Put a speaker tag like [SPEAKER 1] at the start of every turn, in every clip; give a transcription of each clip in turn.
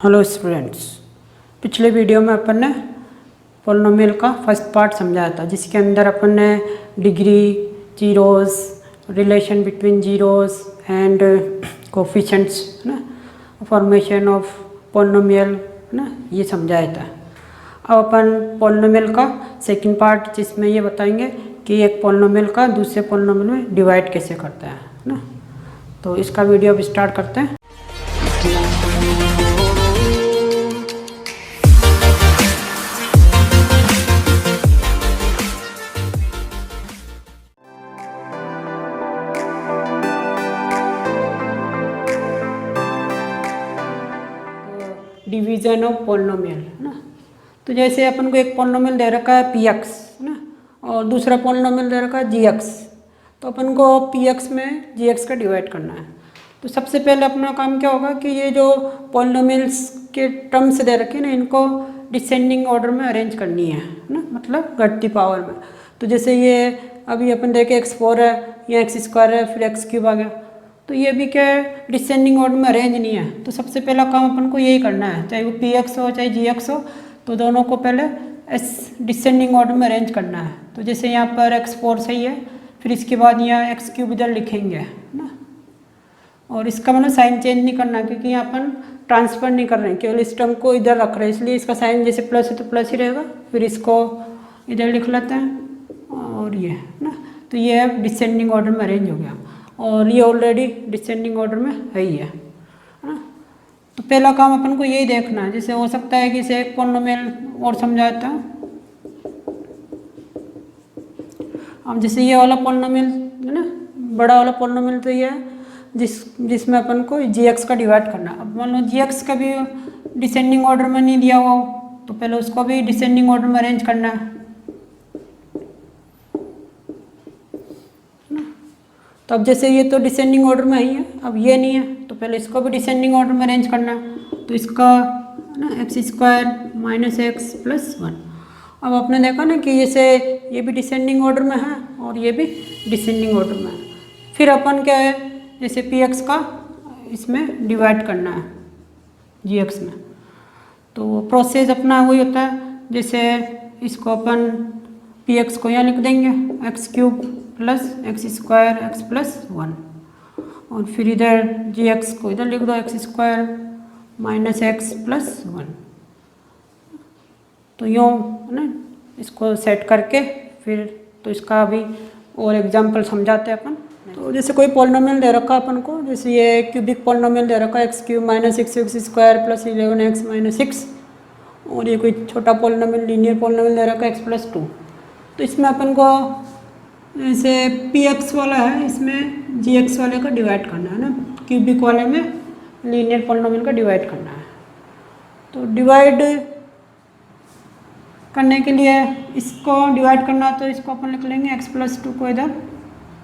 [SPEAKER 1] Hello students, पिछले video में अपन ने पॉलिनोमियल का फर्स्ट पार्ट समझाया था, जिसके अंदर अपन ने degree, zeros, relation between zeros and coefficients है ना, फॉर्मेशन ऑफ पॉलिनोमियल है ना, ये समझाया था। अब अपन पॉलिनोमियल का सेकंड पार्ट, जिसमें ये बताएंगे कि एक पॉलिनोमियल का दूसरे पॉलिनोमियल में डिवाइड कैसे करते हैं ना। तो इसका वीडियो अब स्टार्ट करते हैं। डिवीजन ऑफ पॉलिनोमियल है ना। तो जैसे अपन को एक पॉलिनोमियल दे रखा है पी एक्स है ना, और दूसरा पॉलिनोमियल दे रखा है जी एक्स। तो अपन को पी एक्स में जी एक्स का डिवाइड करना है। तो सबसे पहले अपना काम क्या होगा कि ये जो पॉलिनोमियल्स के टर्म्स दे रखे हैं ना, इनको डिसेंडिंग ऑर्डर में अरेंज करनी है ना, मतलब घटती पावर में। तो जैसे ये अभी अपन देखे x4 है, या x² है, फिर x³ आ गया। तो ये भी क्या है, डिसेंडिंग ऑर्डर में अरेंज नहीं है। तो सबसे पहला काम अपन को यही करना है, चाहे वो पी एक्स हो चाहे जी एक्स हो, तो दोनों को पहले डिसेंडिंग ऑर्डर में अरेंज करना है। तो जैसे यहाँ पर x4 सही है, फिर इसके बाद यहाँ x³ इधर लिखेंगे ना। और इसका मतलब साइन चेंज नहीं करना, क्योंकि यहाँ अपन ट्रांसफर नहीं कर रहे हैं, केवल इस टर्म को इधर रख रहे हैं, इसलिए इसका साइन जैसे प्लस है तो प्लस ही रहेगा। फिर इसको इधर लिख लेते हैं और ये ना। तो ये अब डिसेंडिंग ऑर्डर में अरेंज हो गया, और ये ऑलरेडी डिसेंडिंग ऑर्डर में है ही है ना। तो पहला काम अपन को यही देखना है। जैसे हो सकता है कि इसे एक पॉलिनोमियल और समझाता हूँ। अब जैसे ये वाला पॉलिनोमियल है ना, बड़ा वाला पॉलिनोमियल तो ये है जिसमें अपन को जी एक्स का डिवाइड करना। अब मान लो जी एक्स का भी डिसेंडिंग ऑर्डर में नहीं दिया हुआ हो, तो पहले उसको भी डिसेंडिंग ऑर्डर में अरेंज करना है। तो अब जैसे ये तो डिसेंडिंग ऑर्डर में ही है, अब ये नहीं है, तो पहले इसको भी डिसेंडिंग ऑर्डर में अरेंज करना है। तो इसका ना x² - x + 1। अब आपने देखा ना कि जैसे ये भी डिसेंडिंग ऑर्डर में है और ये भी डिसेंडिंग ऑर्डर में है। फिर अपन क्या है, जैसे पी एक्स का इसमें डिवाइड करना है जी एक्स में। तो प्रोसेस अपना वही होता है। जैसे इसको अपन पी एक्स को यहाँ लिख देंगे x³ + x² x + 1, और फिर इधर जी एक्स को इधर लिख दो x² - x + 1। तो यूँ ना इसको सेट करके फिर तो इसका अभी और एग्जांपल समझाते हैं अपन। तो जैसे कोई पॉलिनोमियल दे रखा है अपन को, जैसे ये क्यूबिक पॉलिनोमियल दे रखा है x³ - 6x² + 11x - 6, और ये कोई छोटा पॉलिनोमियल लीनियर पॉलिनोमियल दे रखा है x + 2। तो इसमें अपन को जैसे पी एक्स वाला है, इसमें जी एक्स वाले का डिवाइड करना है ना, क्यूबिक वाले में लीनियर पॉलिनोमियल का डिवाइड करना है। तो डिवाइड करने के लिए इसको डिवाइड करना, तो इसको अपन लिख लेंगे x + 2 को इधर,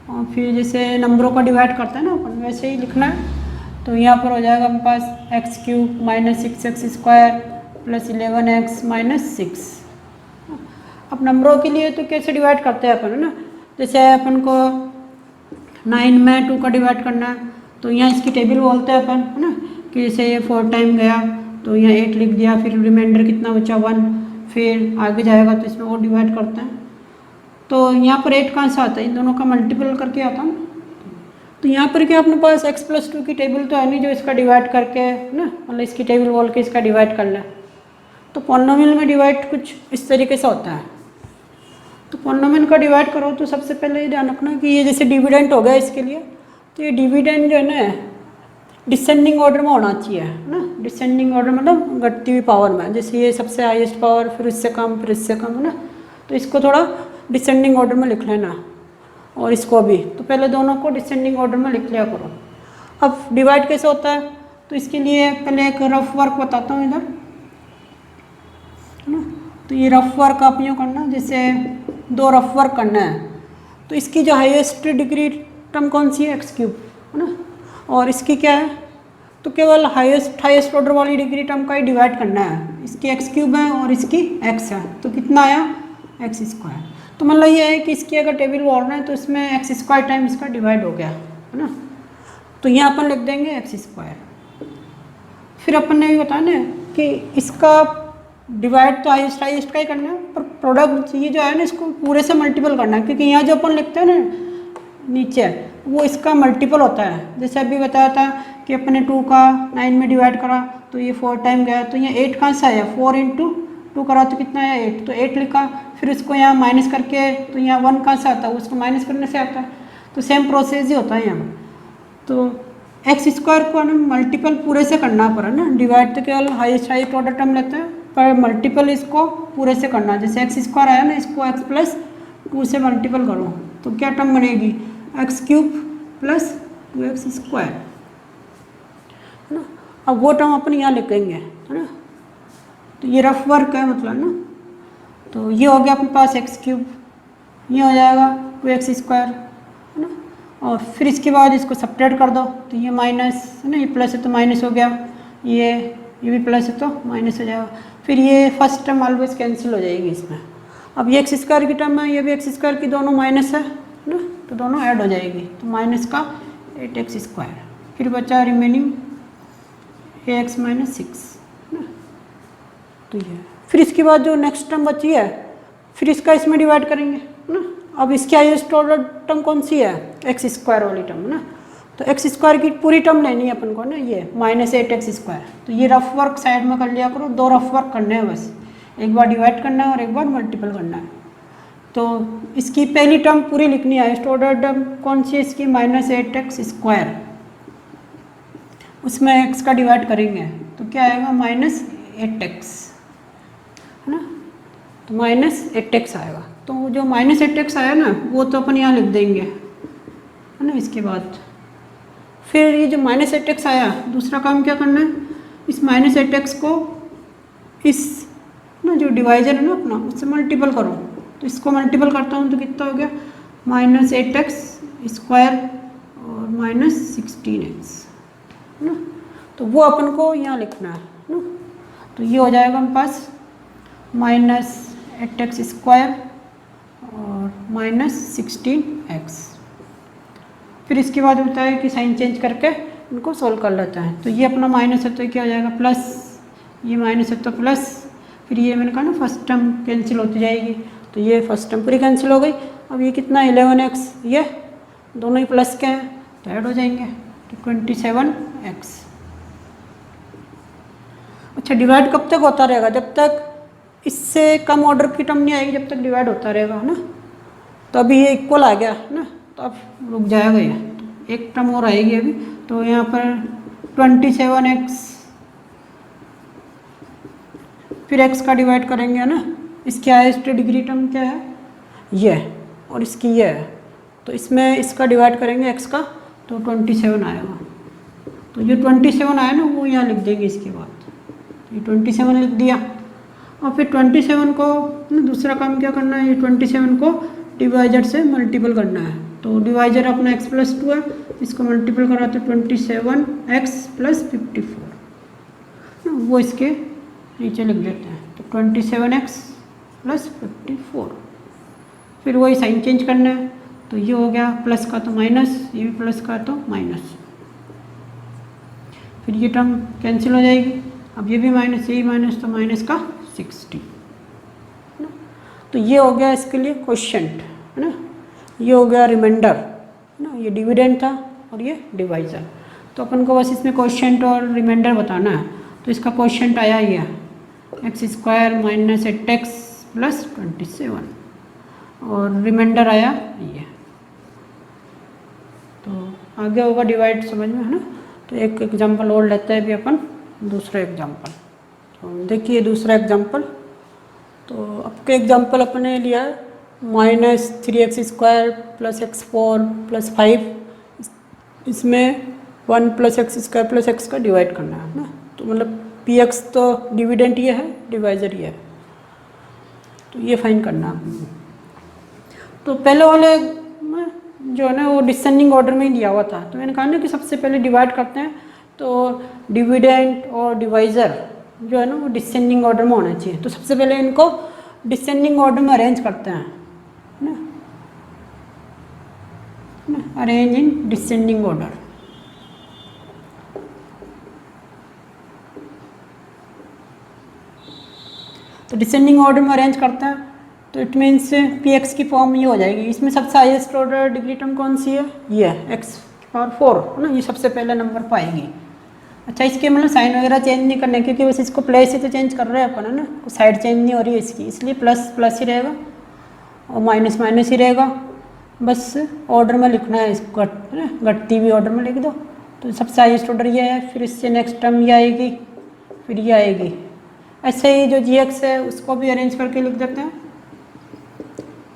[SPEAKER 1] और फिर जैसे नंबरों का डिवाइड करते हैं ना अपन, वैसे ही लिखना है। तो यहाँ पर हो जाएगा अपने पास x³ - 6x² + 11x - 6। अब नंबरों के लिए तो कैसे डिवाइड करते हैं अपन है ना, जैसे अपन को 9 में 2 का डिवाइड करना है, तो यहाँ इसकी टेबल बोलते हैं अपन है ना, कि जैसे ये 4 टाइम गया तो यहाँ 8 लिख दिया, फिर रिमाइंडर कितना बचा 1, फिर आगे जाएगा तो इसमें और डिवाइड करते हैं। तो यहाँ पर 8 कहाँ से आता है, इन दोनों का मल्टीपल करके आता है। तो यहाँ पर क्या अपने पास x + 2 की टेबल तो है नहीं जो इसका डिवाइड करके है ना, मतलब इसकी टेबल बोल के इसका डिवाइड कर ले। तो पॉलिनोमियल में डिवाइड कुछ इस तरीके से होता है। तो पॉलिनोमियल का डिवाइड करो तो सबसे पहले ये ध्यान रखना कि ये जैसे डिविडेंड हो गया इसके लिए, तो ये डिविडेंड जो है ना डिसेंडिंग ऑर्डर में होना चाहिए ना। डिसेंडिंग ऑर्डर मतलब घटती हुई पावर में, जैसे ये सबसे हाईएस्ट पावर, फिर इससे कम, फिर इससे कम है ना। तो इसको थोड़ा डिसेंडिंग ऑर्डर में लिख लेना, और इसको भी। तो पहले दोनों को डिसेंडिंग ऑर्डर में लिख लिया करो। अब डिवाइड कैसे होता है, तो इसके लिए पहले एक रफ वर्क बताता हूँ इधर है ना। तो ये रफ वर्क आप यूँ करना, जैसे 2 रफ वर्क करना है। तो इसकी जो हाईएस्ट डिग्री टर्म कौन सी है, x³ है ना, और इसकी क्या है, तो केवल हाईएस्ट ऑर्डर वाली डिग्री टर्म का ही डिवाइड करना है। इसकी x³ है और इसकी x है, तो कितना आया x²। तो मतलब ये है कि इसकी अगर टेबल बोलना है तो इसमें x² टाइम इसका डिवाइड हो गया है ना। तो यहाँ अपन लिख देंगे x²। फिर अपन ने ये बताया ना कि इसका डिवाइड तो हाईएस्ट का ही करना है, पर प्रोडक्ट ये जो है ना इसको पूरे से मल्टीपल करना है, क्योंकि यहाँ जो अपन लिखते हैं ना नीचे वो इसका मल्टीपल होता है। जैसे अभी बताया था कि अपने 2 का 9 में डिवाइड करा तो ये 4 टाइम गया, तो यहाँ 8 कहाँ से आया, 4 इंटू 2 करा तो कितना है 8, तो 8 लिखा। फिर इसको यहाँ माइनस करके तो यहाँ 1 कहाँ से आता है, उसको माइनस करने से आता है। तो सेम प्रोसेस ही होता है यहाँ। तो एक्स स्क्वायर को मल्टीपल पूरे से करना पड़ा ना, डिवाइड तो केवल हाईएस्ट ऑर्डर टर्म लेते हैं, पर मल्टीपल इसको पूरे से करना। जैसे एक्स स्क्वायर आया ना, इसको एक्स प्लस 2 से मल्टीपल करो तो क्या टर्म बनेगी, x cube plus 2x square, है ना। अब वो टर्म अपन यहाँ लिखेंगे, है ना। तो ये रफ वर्क है मतलब ना। तो ये हो गया अपने पास एक्स क्यूब, ये हो जाएगा 2x स्क्वायर, है ना। और फिर इसके बाद इसको सपरेट कर दो तो ये माइनस है ना, ये प्लस है तो माइनस हो गया, ये भी प्लस है तो माइनस हो जाएगा। फिर ये फर्स्ट टर्म ऑलवेज कैंसिल हो जाएगी इसमें। अब ये एक्स स्क्वायर की टर्म है, ये भी एक्स स्क्वायर की, दोनों माइनस है ना, तो दोनों ऐड हो जाएगी, तो माइनस का 8x स्क्वायर। फिर बचा रिमेनिंग ax माइनस 6, है ना। तो ये फिर इसके बाद जो नेक्स्ट टर्म बची है फिर इसका इसमें डिवाइड करेंगे, है ना। अब इसकी हाईएस्ट ऑर्डर टर्म कौन सी है, एक्स स्क्वायर वाली टर्म, है ना। तो एक्स स्क्वायर की पूरी टर्म लेनी है अपन को ना, ये माइनस 8x स्क्वायर। तो ये रफ वर्क साइड में कर लिया करो, 2 रफ वर्क करने हैं बस, एक बार डिवाइड करना है और एक बार मल्टीपल करना है। तो इसकी पहली टर्म पूरी लिखनी है, हाईएस्ट ऑर्डर टर्म कौन सी है इसकी, माइनस 8x स्क्वायर, उसमें x का डिवाइड करेंगे तो क्या आएगा माइनस 8x, है ना। तो माइनस 8x आएगा, तो जो माइनस 8x आया ना वो तो अपन यहाँ लिख देंगे, है ना। इसके बाद फिर ये जो माइनस 8x आया, दूसरा काम क्या करना है, इस माइनस 8x को इस ना जो डिवाइजर है ना अपना उससे मल्टीपल करो। तो इसको मल्टीपल करता हूँ तो कितना हो गया, माइनस 8x स्क्वायर और माइनस 16x, है ना। तो वो अपन को यहाँ लिखना है ना। तो ये हो जाएगा हमारे पास माइनस 8x स्क्वायर और माइनस 16x। फिर इसके बाद होता है कि साइन चेंज करके इनको सोल्व कर लेते हैं। तो ये अपना माइनस है तो क्या हो जाएगा प्लस, ये माइनस है तो प्लस, फिर ये मैंने कहा ना फर्स्ट टर्म कैंसिल होती जाएगी, तो ये फर्स्ट टर्म पूरी कैंसिल हो गई। अब ये कितना 11x, ये दोनों ही प्लस के हैं तो ऐड हो जाएंगे, तो 27x। अच्छा, डिवाइड कब तक होता रहेगा, जब तक इससे कम ऑर्डर की टर्म नहीं आएगी, जब तक डिवाइड होता रहेगा, है ना। तो अभी ये इक्वल आ गया है ना, तो अब रुक जाएगा ये, तो एक टर्म और आएगी अभी। तो यहाँ पर 27x, फिर x का डिवाइड करेंगे, है ना। इसकी हाईएस्ट डिग्री टर्म क्या है, ये, और इसकी ये है, तो इसमें इसका डिवाइड करेंगे x का, तो 27 आएगा। तो जो 27 आया ना वो यहाँ लिख देंगे इसके बाद, ये 27 लिख दिया। और फिर 27 को दूसरा काम क्या करना है, ये 27 को डिवाइजर से मल्टीपल करना है। तो डिवाइजर अपना x प्लस 2 है, इसको मल्टीपल करा तो 27x प्लस 54, वो इसके नीचे लिख देते हैं। तो 27x प्लस 54, फिर वही साइन चेंज करना है। तो ये हो गया प्लस का तो माइनस, ये भी प्लस का तो माइनस, फिर ये टर्म कैंसिल हो जाएगी। अब ये भी माइनस, यही माइनस, तो माइनस का 60। तो ये हो गया इसके लिए क्वोशिएंट, है ना। ये हो गया रिमाइंडर, है ना। ये डिविडेंड था और ये डिवाइजर। तो अपन को बस इसमें क्वोशिएंट और रिमाइंडर बताना है। तो इसका क्वोशिएंट आया ये x square minus 8x plus 27, और रिमाइंडर आया ये। तो आगे होगा डिवाइड समझ में, है ना। तो एक एग्जांपल और लेते हैं अभी अपन, दूसरा एग्जांपल। तो देखिए दूसरा एग्जांपल, तो आपके एग्जांपल अपने लिया है minus 3x square plus x4 plus 5, इसमें 1 plus x square plus x का डिवाइड करना है ना। तो मतलब px तो डिविडेंट ये है, डिवाइजर ये है, तो ये फाइन करना है। तो पहले वाले में जो है ना वो डिसेंडिंग ऑर्डर में ही दिया हुआ था, तो मैंने कहा ना कि सबसे पहले डिवाइड करते हैं तो डिविडेंट और डिवाइजर जो है ना वो डिसेंडिंग ऑर्डर में होना चाहिए। तो सबसे पहले इनको डिसेंडिंग ऑर्डर में अरेंज करते हैं ना, अरेंज इन डिसेंडिंग ऑर्डर। तो डिसेंडिंग ऑर्डर में अरेंज करता है, तो इट मीन्स पी एक्स की फॉर्म ये हो जाएगी। इसमें सबसे हाईएस्ट ऑर्डर डिग्री टर्म कौन सी है, ये एक्स पावर 4 है ना, ये सबसे पहले नंबर पाएगी। अच्छा, इसके मतलब साइन वगैरह चेंज नहीं करना है, क्योंकि बस इसको प्लस ही तो चेंज कर रहे हैं अपन, है ना, साइड चेंज नहीं हो रही है इसकी, इसलिए प्लस प्लस ही रहेगा और माइनस माइनस ही रहेगा। बस ऑर्डर में लिखना है इसको, है ना, घटती हुई ऑर्डर में लिख दो। तो सबसे हाईएस्ट ऑर्डर ये है, फिर इससे नेक्स्ट टर्म ये आएगी, फिर ये आएगी। ऐसे ही जो जी एक्स है उसको भी अरेंज करके लिख देते हैं।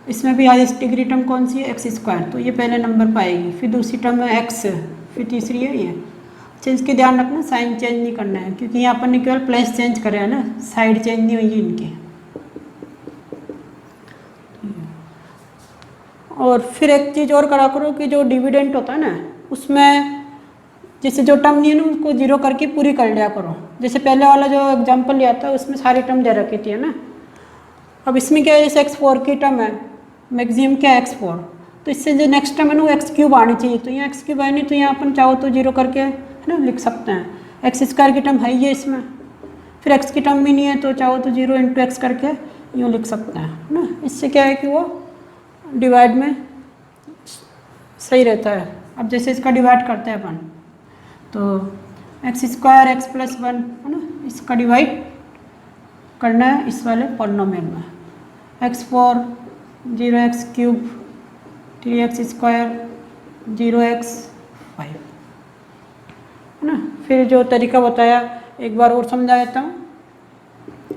[SPEAKER 1] इसमें भी हाईएस्ट डिग्री टर्म कौन सी है, एक्स स्क्वायर, तो ये पहले नंबर पाएगी, फिर दूसरी टर्म है एक्स, फिर तीसरी है ये। अच्छा, इसके ध्यान रखना साइन चेंज नहीं करना है, क्योंकि यहाँ पर ने केवल प्लस चेंज करे है ना, साइड चेंज नहीं हुई है इनकी। और फिर एक चीज़ और करा करो कि जो डिविडेंट होता है ना, उसमें जैसे जो टर्म नहीं है ना उसको जीरो करके पूरी कर लिया करो। जैसे पहले वाला जो एग्जांपल लिया था उसमें सारी टर्म दे रखी थी, है ना। अब इसमें क्या है, जैसे x4 की टर्म है, मैक्सिमम क्या है x4, तो इससे जो नेक्स्ट टर्म है ना वो x³ आनी चाहिए। तो यहाँ x³ आई नहीं, तो यहाँ अपन चाहो तो जीरो करके, है ना, लिख सकते हैं। एक्स स्क्वायर की टर्म है ही है इसमें, फिर x की टर्म भी नहीं है, तो चाहो तो 0 × x करके यूँ लिख सकते हैं, है ना। इससे क्या है कि वो डिवाइड में सही रहता है। अब जैसे इसका डिवाइड करते हैं अपन, तो x² x+1, है ना, इसका डिवाइड करना है इस वाले पॉलिनोमियल में। x4 0x³ 3x² 0x5, है ना। फिर जो तरीका बताया एक बार और समझा देता हूँ,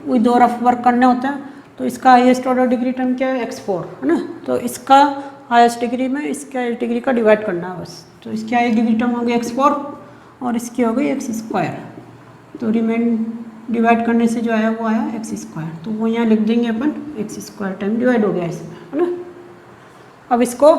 [SPEAKER 1] वही दो रफ वर्क करने होता है। तो इसका हाईएस्ट ऑर्डर डिग्री टर्म क्या है, x4, है ना, तो इसका हाईएस्ट डिग्री में इसके हाईएस्ट डिग्री का डिवाइड करना है बस। तो इसकी हाईएस्ट डिग्री टर्म हो गई x4 और इसकी हो गई x², तो रिमेन डिवाइड करने से जो आया वो आया x², तो वो यहाँ लिख देंगे अपन x² टाइम डिवाइड हो गया इसमें, है ना। अब इसको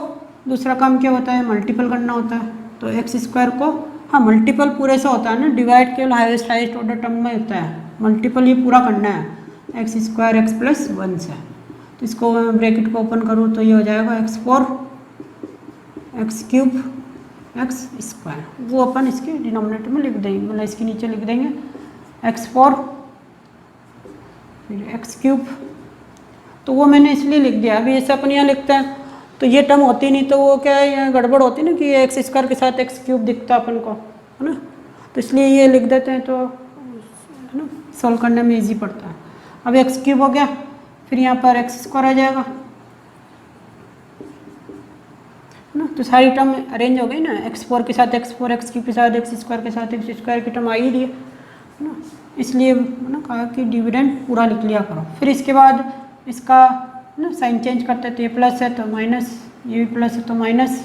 [SPEAKER 1] दूसरा काम क्या होता है, मल्टीपल करना होता है। तो x² को, हाँ, मल्टीपल पूरे से होता है ना, डिवाइड केवल हाईएस्ट ऑर्डर टर्म में होता है, मल्टीपल ये पूरा करना है x² x+1 से। तो इसको ब्रैकेट को ओपन करूँ तो ये हो जाएगा x4 x³ x², वो अपन इसके डिनोमिनेटर में लिख देंगे, मतलब इसके नीचे लिख देंगे x4 फिर x³। तो वो मैंने इसलिए लिख दिया। अभी ऐसे अपन यहाँ लिखते हैं तो ये टर्म होती नहीं, तो वो क्या है, यहाँ गड़बड़ होती है ना कि x² के साथ x³ दिखता अपन को, है ना, तो इसलिए ये लिख देते हैं, तो है ना, सॉल्व करने में इजी पड़ता है। अब x³ हो गया, फिर यहाँ पर x² आ जाएगा, है ना। तो सारी टर्म अरेंज हो गई ना, x4 के साथ x4, x³ के साथ x² के साथ x² की टर्म आ ही रही है ना, इसलिए ना कहा कि डिविडेंड पूरा लिख लिया करो। फिर इसके बाद इसका ना साइन चेंज करते हैं, तो ये प्लस है तो माइनस, ये भी प्लस है तो माइनस,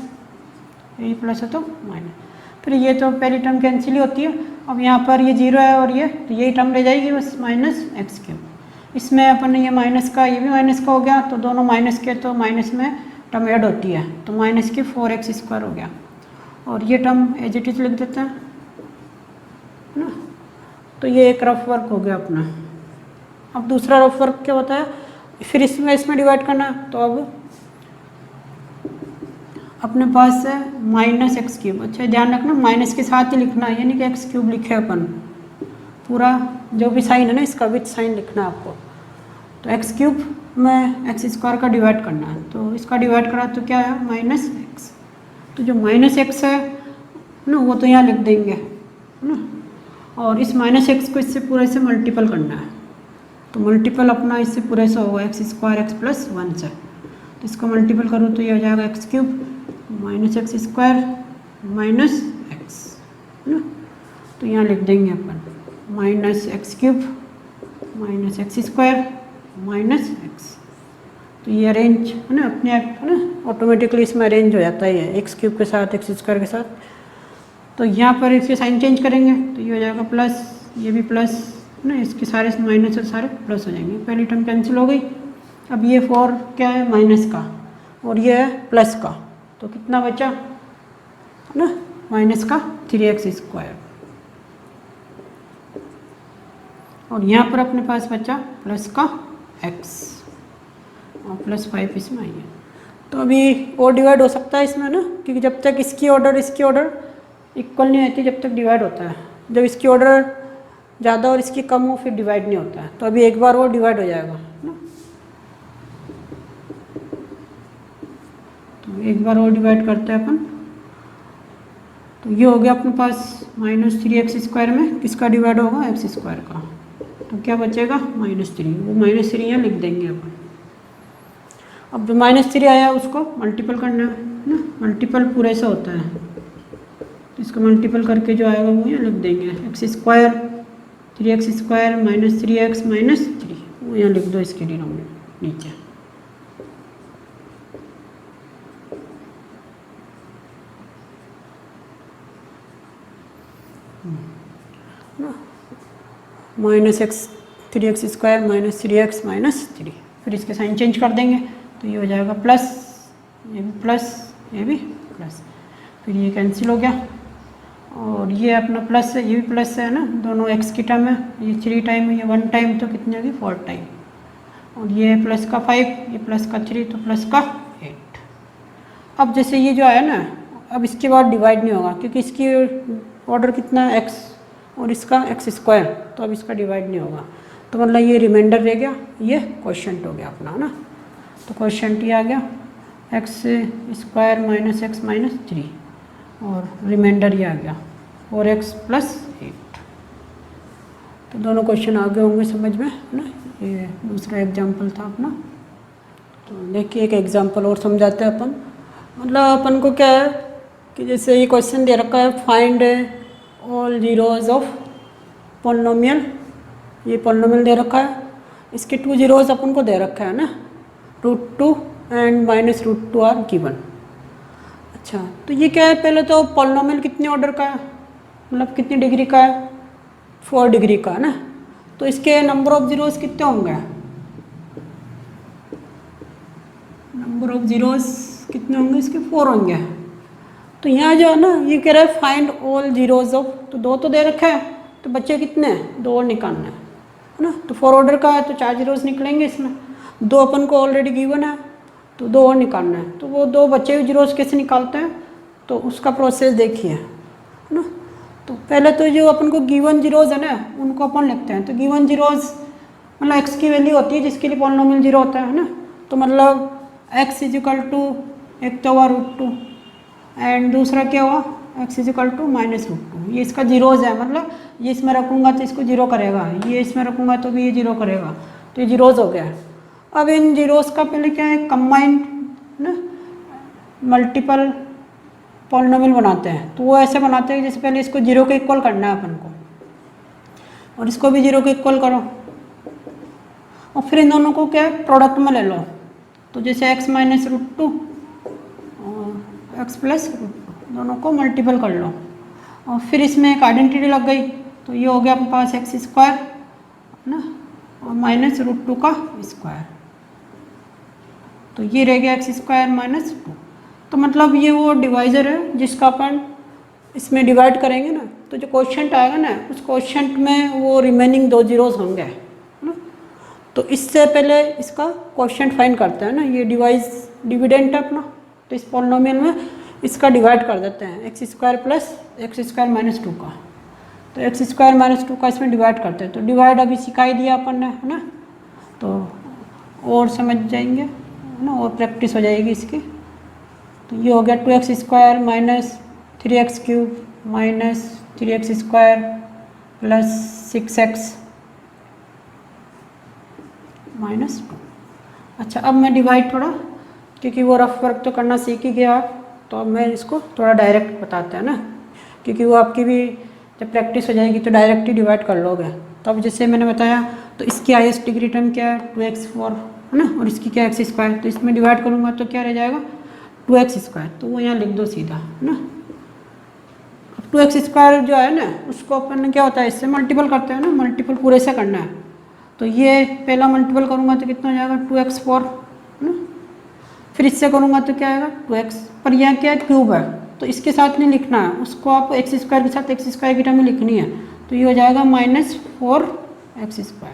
[SPEAKER 1] ये भी प्लस है तो माइनस। फिर ये तो पहली टर्म कैंसिल ही होती है। अब यहाँ पर ये 0 है और ये, तो यही टर्म रह जाएगी बस -x³। इसमें अपन ये माइनस का, ये भी माइनस का हो गया, तो दोनों माइनस के, तो माइनस में टर्म ऐड होती है, तो माइनस के 4x² हो गया। और ये टर्म एज इट इज लिख देते हैं, है ना। तो ये एक रफ वर्क हो गया अपना। अब दूसरा रफ वर्क क्या होता है, फिर इसमें डिवाइड करना। तो अब अपने पास है -x³। अच्छा, ध्यान रखना माइनस के साथ ही लिखना है, यानी कि x³ लिखे अपन, पूरा जो भी साइन है ना इसका विथ साइन लिखना है आपको। तो x³ में x² का डिवाइड करना है, तो इसका डिवाइड करा तो क्या है, -x। तो जो -x है ना वो तो यहाँ लिख देंगे, है ना। और इस -x को इससे पूरे से मल्टीपल करना है, तो मल्टीपल अपना इससे पूरे से होगा x² x+1 से। तो इसको मल्टीपल करूँ तो ये हो जाएगा x³ -x² -x, है ना। तो यहाँ लिख देंगे अपन -x³ -x² -x। तो ये अरेंज, है ना, अपने आप, है ना, ऑटोमेटिकली इसमें अरेंज हो जाता है ये x³ के साथ x² के साथ। तो यहाँ पर इसके साइन चेंज करेंगे तो ये हो जाएगा प्लस, ये भी प्लस, है ना, इसके सारे माइनस और सारे प्लस हो जाएंगे। पहली टर्म कैंसिल हो गई। अब ये 4 क्या है, माइनस का, और ये है प्लस का, तो कितना बचा, है ना, माइनस का 3x²। और यहाँ पर अपने पास बचा प्लस का x और +5 इसमें आई है। तो अभी और डिवाइड हो सकता है इसमें ना, क्योंकि जब तक इसकी ऑर्डर इक्वल नहीं रहती जब तक डिवाइड होता है। जब इसकी ऑर्डर ज़्यादा और इसकी कम हो फिर डिवाइड नहीं होता है। तो अभी एक बार वो डिवाइड हो जाएगा ना, तो एक बार वो डिवाइड करते हैं अपन। तो ये हो गया अपने पास -3x² में किसका डिवाइड होगा, x² का। तो क्या बचेगा -3, वो -3 यहाँ लिख देंगे अपन। अब जो -3 आया उसको मल्टीपल करना है ना, मल्टीपल पूरे से होता है, तो इसको मल्टीपल करके जो आएगा वो यहाँ लिख देंगे x², 3x² -3x -3, वो यहाँ लिख दो इसके डिनोमिनेटर नीचे। -3x² -3x -3, फिर इसके साइन चेंज कर देंगे तो ये हो जाएगा प्लस, ये भी प्लस, ये भी प्लस, फिर ये कैंसिल हो गया और ये अपना प्लस है, ये भी प्लस है ना, दोनों x की टर्म है, ये 3 टाइम है, ये 1 टाइम, तो कितनी होगी 4 टाइम, और ये प्लस का 5, ये प्लस का 3, तो प्लस का 8। अब जैसे ये जो आया ना, अब इसके बाद डिवाइड नहीं होगा क्योंकि इसकी ऑर्डर कितना है x और इसका x², तो अब इसका डिवाइड नहीं होगा, तो मतलब ये रिमाइंडर रह गया, ये क्वोशिएंट हो गया अपना ना। तो क्वोशिएंट ये आ गया x² -x -3 और रिमाइंडर ये आ गया 4x + 8। तो दोनों क्वेश्चन आगे होंगे समझ में ना। ये दूसरा एग्जाम्पल था अपना। तो देखिए एक एग्जाम्पल और समझाते हैं अपन। मतलब अपन को क्या है कि जैसे ये क्वेश्चन दे रखा है, find all zeros of polynomial. ये पॉलिनोमियल दे रखा है, इसके 2 जीरोज अपन को दे रखा है ना, √2 एंड -√2 आर गिवन। अच्छा, तो ये क्या है, पहले तो पॉलिनोमियल कितने ऑर्डर का है, मतलब कितनी डिग्री का है, 4 डिग्री का है ना। तो इसके नंबर ऑफ जीरोज कितने होंगे, नंबर ऑफ जीरोज कितने होंगे इसके, 4 होंगे। तो यहाँ जो है ना, ये कह रहा है फाइंड ऑल जीरोज ऑफ, तो 2 तो दे रखा है, तो बच्चे कितने हैं, 2 और निकालना है ना। तो 4 ऑर्डर का है तो 4 जीरोज निकलेंगे इसमें, 2 अपन को ऑलरेडी गिवन है तो 2 और निकालना है। तो वो 2 बचे हुए जीरोज कैसे निकालते हैं, तो उसका प्रोसेस देखिए है ना। तो पहले तो जो अपन को गिवन जीरोज है ना, उनको अपन लिखते हैं। तो गिवन जीरोज मतलब x की वैल्यू होती है जिसके लिए पॉलिनोमियल जीरो होता है ना। तो मतलब x = एक तो हुआ √2 एंड दूसरा क्या हुआ, x = -√2। ये इसका जीरोज है, मतलब ये इसमें रखूँगा तो इसको जीरो करेगा, ये इसमें रखूँगा तो भी ये जीरो करेगा, तो ये जीरोज हो गया है। अब इन जीरोज का पहले क्या है, कंबाइंड ना मल्टीपल पॉलिनोमियल बनाते हैं। तो वो ऐसे बनाते हैं जैसे पहले इसको जीरो के इक्वल करना है अपन को, और इसको भी जीरो के इक्वल करो, और फिर इन दोनों को क्या है प्रोडक्ट में ले लो। तो जैसे x - √2 और x + √2 दोनों को मल्टीपल कर लो, और फिर इसमें एक आइडेंटिटी लग गई, तो ये हो गया अपने पास x² ना और -√2 का स्क्वायर। तो ये रह गया x² -2। तो मतलब ये वो डिवाइज़र है जिसका अपन इसमें डिवाइड करेंगे ना, तो जो क्वोशिएंट आएगा ना, उस क्वोशिएंट में वो रिमेनिंग 2 जीरोज होंगे ना। तो इससे पहले इसका क्वोशिएंट फाइंड करते हैं ना, ये डिविडेंट है अपना। तो इस पॉलिनोमियल में इसका डिवाइड कर देते हैं x² + x² -2 का। तो x² -2 का इसमें डिवाइड करते हैं। तो डिवाइड अभी सिखाई दिया अपन ने है ना, तो और समझ जाएंगे है ना, और प्रैक्टिस हो जाएगी इसकी। तो ये हो गया 2x² - 3x³ - 3x² + 6x -2। अच्छा, अब मैं डिवाइड थोड़ा, क्योंकि वो रफ वर्क तो करना सीख ही गया आप, तो अब मैं इसको थोड़ा डायरेक्ट बताते हैं ना, क्योंकि वो आपकी भी जब प्रैक्टिस हो जाएगी तो डायरेक्ट ही डिवाइड कर लोगे। तो अब जैसे मैंने बताया, तो इसकी हाईएस्ट डिग्री टर्म क्या है 2x4 है ना, और इसकी क्या x²। तो इसमें डिवाइड करूँगा तो क्या रह जाएगा 2x²। तो वो यहाँ लिख दो सीधा है ना। अब 2x² जो है ना, उसको अपन क्या होता है, इससे मल्टीपल करते हैं ना, मल्टीपल पूरे से करना है। तो ये पहला मल्टीपल करूँगा तो कितना हो जाएगा 2x4 है ना, फिर इससे करूँगा तो क्या आएगा 2x, पर यह क्या है क्यूब है, तो इसके साथ नहीं लिखना है, उसको आप x² के साथ x² की टर्म में लिखनी है। तो ये हो जाएगा -4x²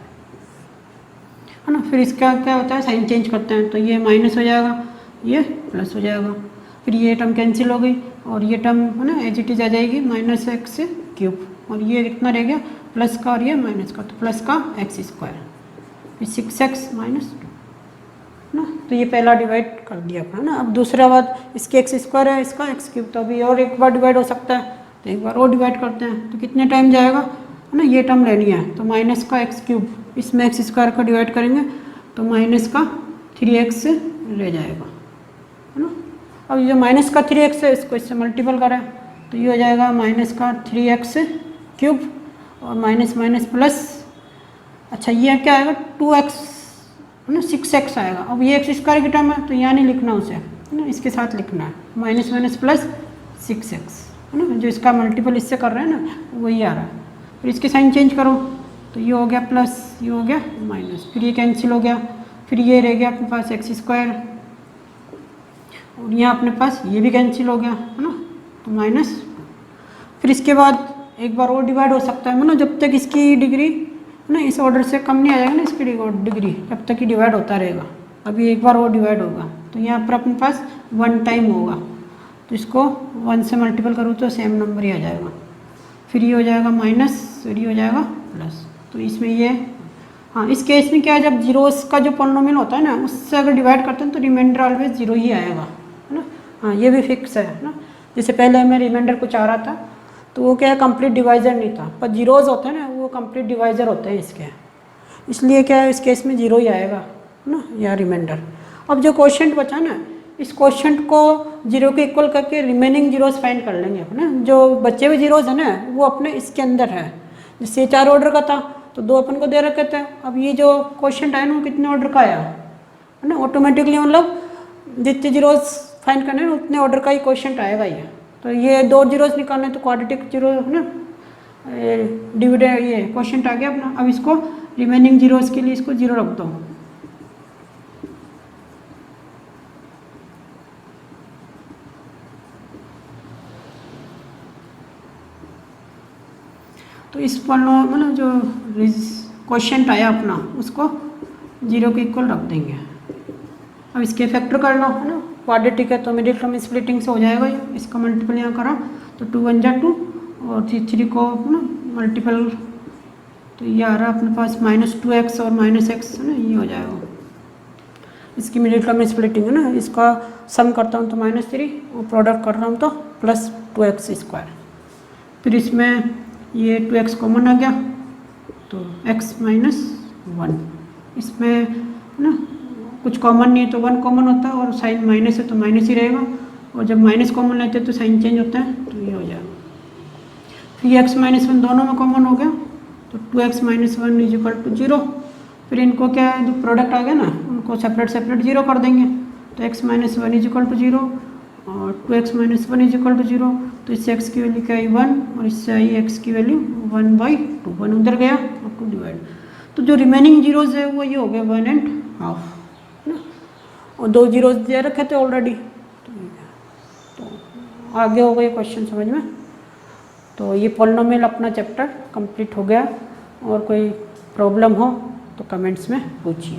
[SPEAKER 1] है ना। फिर इसका क्या होता है, साइन चेंज करते हैं, तो ये माइनस हो जाएगा, ये प्लस हो जाएगा, फिर ये टर्म कैंसिल हो गई, और ये टर्म है ना एज इट इज आ जाएगी -x³ और ये कितना रह गया प्लस का और ये माइनस का, तो प्लस का एक्स स्क्वायर, फिर 6x माइनस 2 ना। तो ये पहला डिवाइड कर दिया अपना ना। अब दूसरा बात, इसके एक्स स्क्वायर है, इसका एक्स क्यूब, तो अभी और एक बार डिवाइड हो सकता है, तो एक बार और डिवाइड करते हैं। तो कितने टाइम जाएगा है ना, ये टर्म लेनी है, तो माइनस का एक्स क्यूब, इसमें एक्स स्क्वायर का डिवाइड करेंगे तो माइनस का 3x रह जाएगा है ना। अब ये जो माइनस का 3x है, इसको इससे मल्टीपल करें तो ये हो जाएगा माइनस का 3x क्यूब और माइनस माइनस प्लस, अच्छा ये क्या आएगा 2x है ना, 6x आएगा। अब ये एक्स स्क्वायर की टर्म है तो यहाँ नहीं लिखना उसे है ना, इसके साथ लिखना है, माइनस माइनस प्लस 6x है ना, जो इसका मल्टीपल इससे कर रहे हैं ना वही आ रहा है। फिर इसके साइन चेंज करो तो ये हो गया प्लस, ये हो गया माइनस, फिर ये कैंसिल हो गया, फिर ये रह गया अपने पास एक्स स्क्वायर और यहाँ अपने पास ये भी कैंसिल हो गया है ना, तो माइनस। फिर इसके बाद एक बार और डिवाइड हो सकता है ना, जब तक इसकी डिग्री है ना इस ऑर्डर से कम नहीं आ जाएगा ना इसकी डिग्री, जब तक ही डिवाइड होता रहेगा। अभी एक बार और डिवाइड होगा तो यहाँ पर अपने पास 1 टाइम होगा, तो इसको 1 से मल्टीपल करूँ तो सेम नंबर ही आ जाएगा। फिर ये हो जाएगा माइनस, फिर ये हो जाएगा प्लस। तो इसमें ये हाँ, इस केस में क्या है, जब जीरोस का जो पॉलिनोमियल होता है ना उससे अगर डिवाइड करते हैं तो रिमाइंडर ऑलवेज जीरो ही आएगा है ना। हाँ, ये भी फिक्स है ना। जैसे पहले हमें रिमाइंडर कुछ आ रहा था तो वो क्या है कंप्लीट डिवाइजर नहीं था, पर जीरोज होते हैं ना वो कंप्लीट डिवाइजर होते हैं इसके, इसलिए क्या है इस केस में जीरो ही आएगा है ना, या रिमाइंडर। अब जो क्वोशिएंट बचा ना, इस क्वोशिएंट को जीरो के इक्वल करके रिमेनिंग जीरोस फाइंड कर लेंगे है ना। जो बचे हुए जीरोस है ना वो अपने इसके अंदर है, जैसे 4 ऑर्डर का था तो 2 अपन को दे रखे थे। अब ये जो क्वोशिएंट आया ना वो कितने ऑर्डर का आया है ना, ऑटोमेटिकली मतलब जितने जीरोस फाइंड करने हैं उतने ऑर्डर का ही क्वोशिएंट आएगा ये। तो ये 2 जीरोस निकालने तो क्वाड्रेटिक जीरो है ना, डिविडेंड ये क्वोशिएंट आ गया अपना। अब इसको रिमेनिंग जीरोस के लिए इसको जीरो रख दो, तो इस पर मतलब जो क्वोशिएंट आया अपना उसको जीरो के इक्वल रख देंगे। अब इसके फैक्टर कर लो है ना, क्वाड्रेटिक है तो मिडिल टर्म स्प्लिटिंग से हो जाएगा ये, इसका मल्टीपल यहाँ करा तो 2 1 जा 2 और 3 को ना मल्टीपल, तो ये आ रहा है अपने पास -2x और -x है ना, ये हो जाएगा। इसकी मिडिल टर्म स्प्लिटिंग है ना, इसका सम करता हूँ तो -3 और प्रोडक्ट कर रहा हूँ तो +2x स्क्वायर। फिर इसमें ये 2x कॉमन आ गया तो x -1, इसमें ना कुछ कॉमन नहीं है तो 1 कॉमन होता है और साइन माइनस है तो माइनस ही रहेगा, और जब माइनस कॉमन लेते हैं तो साइन चेंज होता है तो ये हो जाएगा। फिर ये x -1 दोनों में कॉमन हो गया तो 2x -1 इज इक्वल टू 0। फिर इनको क्या है जो प्रोडक्ट आ गया ना उनको सेपरेट सेपरेट 0 कर देंगे, तो x -1 इज इक्वल टू 0 और 2x -1 इज इक्वल टू 0। तो इससे x की वैल्यू क्या आई 1 और इससे आई x की वैल्यू 1/2, 1 उधर गया और 2 डिवाइड। तो जो रिमेनिंग जीरोज है वो ये हो गया 1 1/2 ना, और 2 जीरोज दे रखे थे ऑलरेडी। तो आगे हो गए क्वेश्चन समझ में। तो ये पॉलिनोमियल अपना चैप्टर कंप्लीट हो गया, और कोई प्रॉब्लम हो तो कमेंट्स में पूछिए।